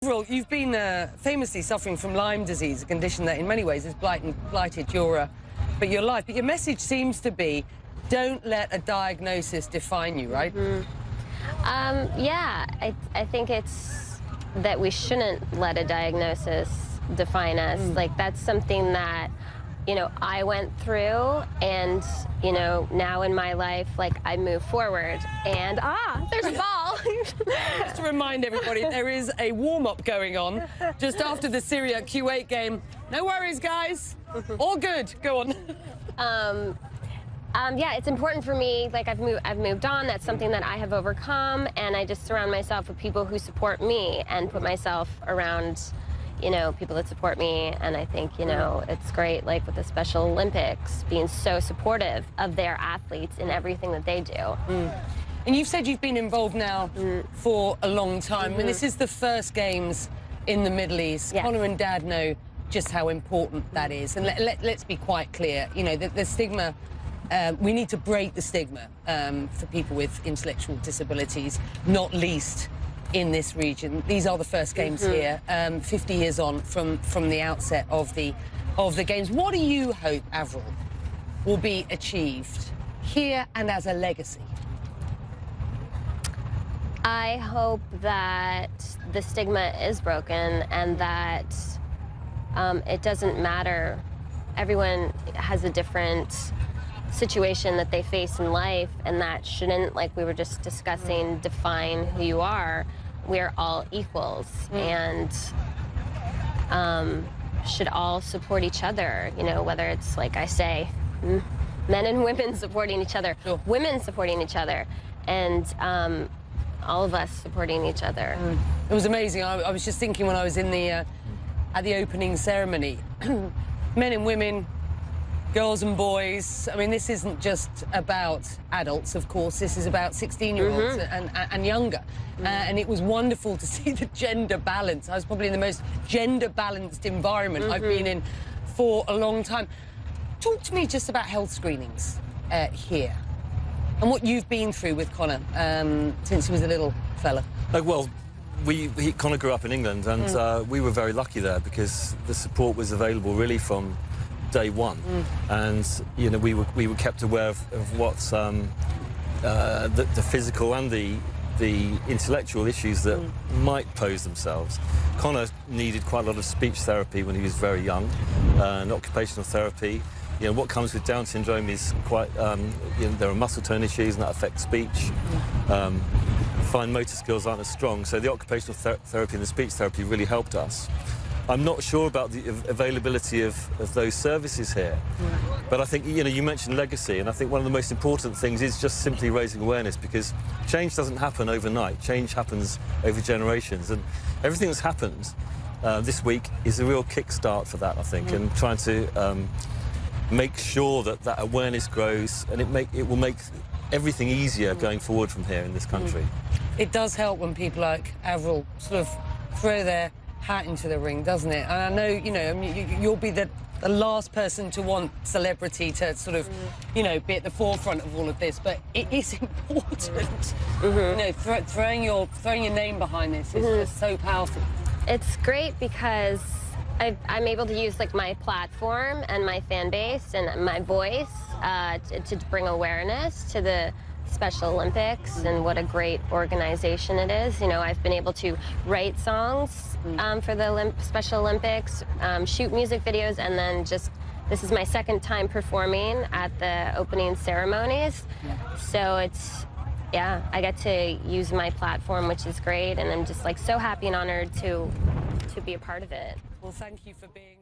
Avril, you've been famously suffering from Lyme disease, a condition that in many ways has blighted your life. But your message seems to be, don't let a diagnosis define you, right? Yeah, I think it's that we shouldn't let a diagnosis define us. Like, that's something that, you know, I went through, and, you know, now in my life, like, I move forward, and, there's a ball. Just to remind everybody, there is a warm-up going on just after the Syria Kuwait game. No worries, guys. All good. Go on. Yeah, it's important for me. Like, I've moved on. That's something that I have overcome, and I just surround myself with people who support me and put myself around, you know, people that support me. And I think, you know, it's great, like with the Special Olympics, being so supportive of their athletes in everything that they do. And you've said you've been involved now for a long time. And this is the first games in the Middle East. Yes. Connor and Dad know just how important that is. And let's be quite clear, you know, the stigma, we need to break the stigma for people with intellectual disabilities, not least in this region. These are the first games here, 50 years on from the outset of the games. What do you hope, Avril, will be achieved here and as a legacy? I hope that the stigma is broken, and that it doesn't matter. Everyone has a different situation that they face in life, and that shouldn't, like we were just discussing, define who you are. We're all equals, and should all support each other, you know, whether it's, like I say, men and women supporting each other, women supporting each other, and all of us supporting each other. It was amazing. I was just thinking when I was in the at the opening ceremony, men and women, girls and boys. I mean, this isn't just about adults, of course. This is about 16-year-olds and younger. And it was wonderful to see the gender balance. I was probably in the most gender-balanced environment I've been in for a long time. Talk to me just about health screenings here and what you've been through with Connor since he was a little fella. Well, Connor grew up in England, and we were very lucky there because the support was available really from day one, and you know, we were kept aware of what's the physical and the intellectual issues that might pose themselves. Connor needed quite a lot of speech therapy when he was very young, and occupational therapy. You know, what comes with Down syndrome is quite, you know, there are muscle tone issues, and that affects speech. Fine motor skills aren't as strong, so the occupational therapy and the speech therapy really helped us. I'm not sure about the availability of those services here, but I think, you know, you mentioned legacy, and I think one of the most important things is just simply raising awareness, because change doesn't happen overnight. Change happens over generations, and everything that's happened this week is a real kickstart for that, I think, and trying to make sure that that awareness grows, and it will make everything easier going forward from here in this country. It does help when people like Avril sort of throw their hat into the ring, doesn't it? And I know, you know, I mean, you'll be the last person to want celebrity to sort of, you know, be at the forefront of all of this, but it is important. You know, throwing your name behind this is just so powerful. It's great because I'm able to use, like, my platform and my fan base and my voice to bring awareness to the Special Olympics and what a great organization it is. You know, I've been able to write songs for the Special Olympics, shoot music videos, and then this is my second time performing at the opening ceremonies. So it's, yeah, I get to use my platform, which is great, and I'm just, like, so happy and honored to be a part of it. Well, thank you for being